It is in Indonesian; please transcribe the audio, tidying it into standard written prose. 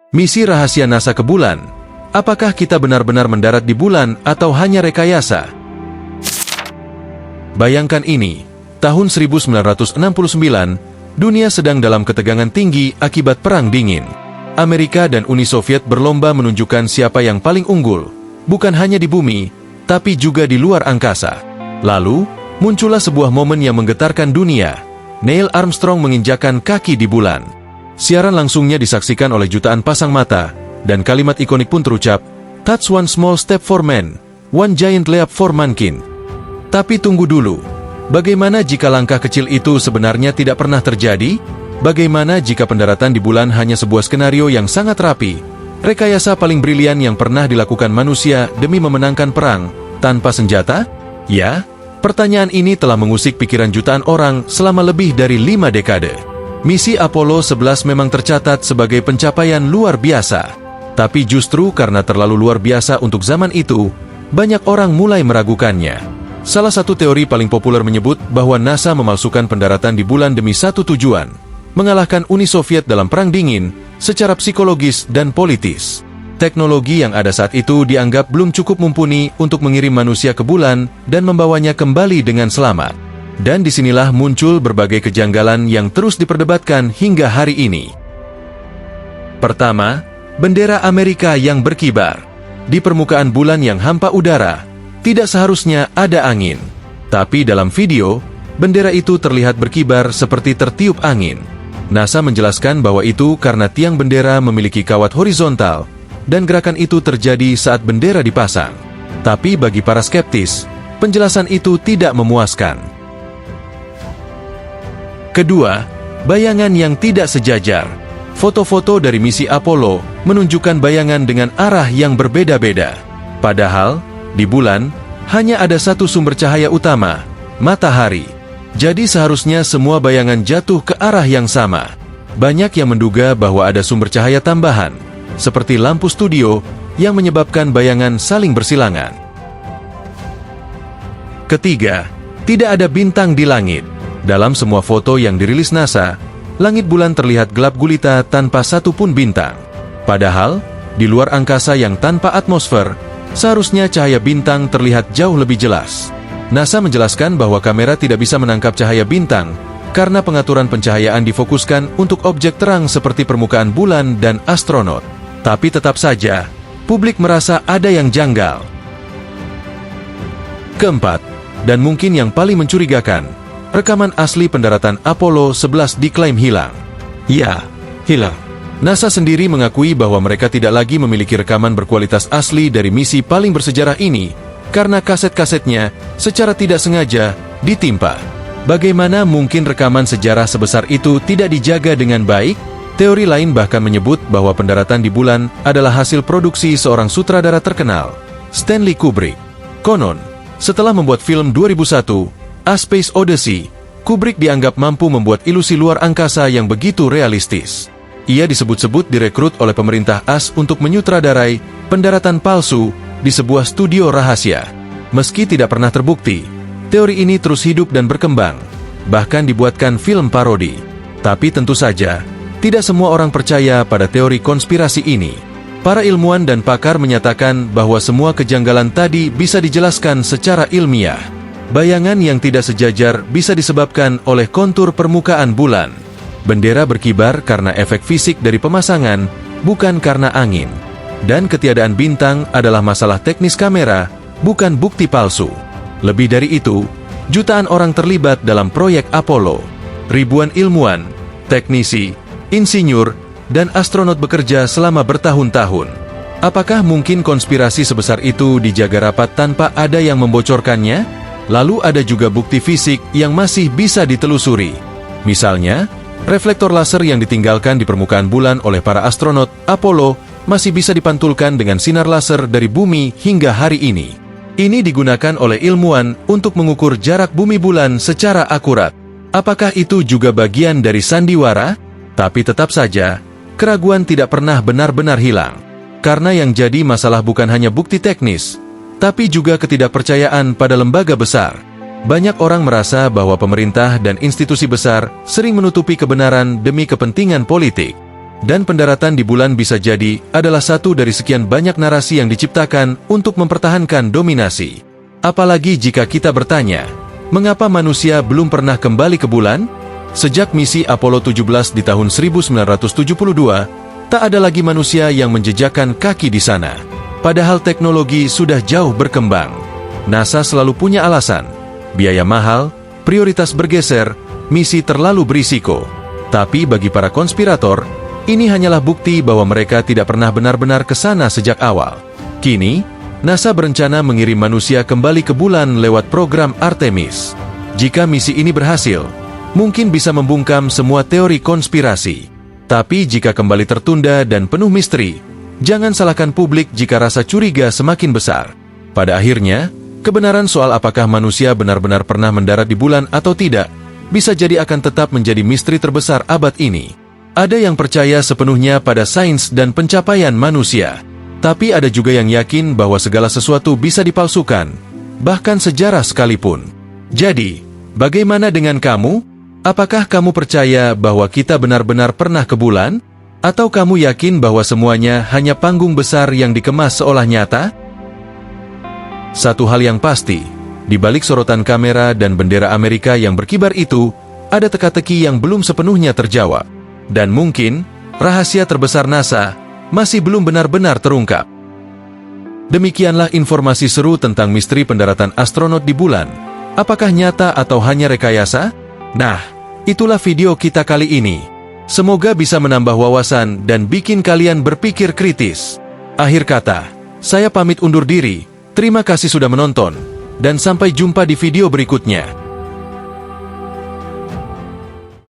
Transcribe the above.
Misi rahasia NASA ke bulan. Apakah kita benar-benar mendarat di bulan atau hanya rekayasa? Bayangkan ini, tahun 1969, dunia sedang dalam ketegangan tinggi akibat Perang Dingin. Amerika dan Uni Soviet berlomba menunjukkan siapa yang paling unggul, bukan hanya di bumi, tapi juga di luar angkasa. Lalu, muncullah sebuah momen yang menggetarkan dunia. Neil Armstrong menginjakkan kaki di bulan. Siaran langsungnya disaksikan oleh jutaan pasang mata, dan kalimat ikonik pun terucap, "That's one small step for man, one giant leap for mankind." Tapi tunggu dulu, bagaimana jika langkah kecil itu sebenarnya tidak pernah terjadi? Bagaimana jika pendaratan di bulan hanya sebuah skenario yang sangat rapi, rekayasa paling brilian yang pernah dilakukan manusia demi memenangkan perang, tanpa senjata? Ya, pertanyaan ini telah mengusik pikiran jutaan orang selama lebih dari 5 dekade. Misi Apollo 11 memang tercatat sebagai pencapaian luar biasa. Tapi justru karena terlalu luar biasa untuk zaman itu, banyak orang mulai meragukannya. Salah satu teori paling populer menyebut bahwa NASA memalsukan pendaratan di bulan demi satu tujuan, mengalahkan Uni Soviet dalam Perang Dingin, secara psikologis dan politis. Teknologi yang ada saat itu dianggap belum cukup mumpuni untuk mengirim manusia ke bulan dan membawanya kembali dengan selamat. Dan disinilah muncul berbagai kejanggalan yang terus diperdebatkan hingga hari ini. Pertama, bendera Amerika yang berkibar. Di permukaan bulan yang hampa udara, tidak seharusnya ada angin. Tapi dalam video, bendera itu terlihat berkibar seperti tertiup angin. NASA menjelaskan bahwa itu karena tiang bendera memiliki kawat horizontal, dan gerakan itu terjadi saat bendera dipasang. Tapi bagi para skeptis, penjelasan itu tidak memuaskan. Kedua, bayangan yang tidak sejajar. Foto-foto dari misi Apollo menunjukkan bayangan dengan arah yang berbeda-beda. Padahal, di bulan, hanya ada satu sumber cahaya utama, matahari. Jadi seharusnya semua bayangan jatuh ke arah yang sama. Banyak yang menduga bahwa ada sumber cahaya tambahan, seperti lampu studio, yang menyebabkan bayangan saling bersilangan. Ketiga, tidak ada bintang di langit. Dalam semua foto yang dirilis NASA, langit bulan terlihat gelap gulita tanpa satu pun bintang. Padahal, di luar angkasa yang tanpa atmosfer, seharusnya cahaya bintang terlihat jauh lebih jelas. NASA menjelaskan bahwa kamera tidak bisa menangkap cahaya bintang, karena pengaturan pencahayaan difokuskan untuk objek terang seperti permukaan bulan dan astronot. Tapi tetap saja, publik merasa ada yang janggal. Keempat, dan mungkin yang paling mencurigakan, rekaman asli pendaratan Apollo 11 diklaim hilang. Ya, hilang. NASA sendiri mengakui bahwa mereka tidak lagi memiliki rekaman berkualitas asli dari misi paling bersejarah ini, karena kaset-kasetnya secara tidak sengaja ditimpa. Bagaimana mungkin rekaman sejarah sebesar itu tidak dijaga dengan baik? Teori lain bahkan menyebut bahwa pendaratan di bulan adalah hasil produksi seorang sutradara terkenal, Stanley Kubrick. Konon, setelah membuat film 2001, A Space Odyssey, Kubrick dianggap mampu membuat ilusi luar angkasa yang begitu realistis. Ia disebut-sebut direkrut oleh pemerintah AS untuk menyutradarai pendaratan palsu di sebuah studio rahasia. Meski tidak pernah terbukti, teori ini terus hidup dan berkembang, bahkan dibuatkan film parodi. Tapi tentu saja, tidak semua orang percaya pada teori konspirasi ini. Para ilmuwan dan pakar menyatakan bahwa semua kejanggalan tadi bisa dijelaskan secara ilmiah. Bayangan yang tidak sejajar bisa disebabkan oleh kontur permukaan bulan. Bendera berkibar karena efek fisik dari pemasangan, bukan karena angin. Dan ketiadaan bintang adalah masalah teknis kamera, bukan bukti palsu. Lebih dari itu, jutaan orang terlibat dalam proyek Apollo. Ribuan ilmuwan, teknisi, insinyur, dan astronot bekerja selama bertahun-tahun. Apakah mungkin konspirasi sebesar itu dijaga rapat tanpa ada yang membocorkannya? Lalu ada juga bukti fisik yang masih bisa ditelusuri. Misalnya, reflektor laser yang ditinggalkan di permukaan bulan oleh para astronot Apollo masih bisa dipantulkan dengan sinar laser dari bumi hingga hari ini. Ini digunakan oleh ilmuwan untuk mengukur jarak bumi bulan secara akurat. Apakah itu juga bagian dari sandiwara? Tapi tetap saja, keraguan tidak pernah benar-benar hilang. Karena yang jadi masalah bukan hanya bukti teknis, tapi juga ketidakpercayaan pada lembaga besar. Banyak orang merasa bahwa pemerintah dan institusi besar sering menutupi kebenaran demi kepentingan politik. Dan pendaratan di bulan bisa jadi adalah satu dari sekian banyak narasi yang diciptakan untuk mempertahankan dominasi. Apalagi jika kita bertanya, mengapa manusia belum pernah kembali ke bulan? Sejak misi Apollo 17 di tahun 1972, tak ada lagi manusia yang menjejakkan kaki di sana. Padahal teknologi sudah jauh berkembang. NASA selalu punya alasan. Biaya mahal, prioritas bergeser, misi terlalu berisiko. Tapi bagi para konspirator, ini hanyalah bukti bahwa mereka tidak pernah benar-benar ke sana sejak awal. Kini, NASA berencana mengirim manusia kembali ke bulan lewat program Artemis. Jika misi ini berhasil, mungkin bisa membungkam semua teori konspirasi. Tapi jika kembali tertunda dan penuh misteri, jangan salahkan publik jika rasa curiga semakin besar. Pada akhirnya, kebenaran soal apakah manusia benar-benar pernah mendarat di bulan atau tidak, bisa jadi akan tetap menjadi misteri terbesar abad ini. Ada yang percaya sepenuhnya pada sains dan pencapaian manusia. Tapi ada juga yang yakin bahwa segala sesuatu bisa dipalsukan, bahkan sejarah sekalipun. Jadi, bagaimana dengan kamu? Apakah kamu percaya bahwa kita benar-benar pernah ke bulan? Atau kamu yakin bahwa semuanya hanya panggung besar yang dikemas seolah nyata? Satu hal yang pasti, di balik sorotan kamera dan bendera Amerika yang berkibar itu, ada teka-teki yang belum sepenuhnya terjawab. Dan mungkin, rahasia terbesar NASA masih belum benar-benar terungkap. Demikianlah informasi seru tentang misteri pendaratan astronot di bulan. Apakah nyata atau hanya rekayasa? Nah, itulah video kita kali ini. Semoga bisa menambah wawasan dan bikin kalian berpikir kritis. Akhir kata, saya pamit undur diri. Terima kasih sudah menonton, dan sampai jumpa di video berikutnya.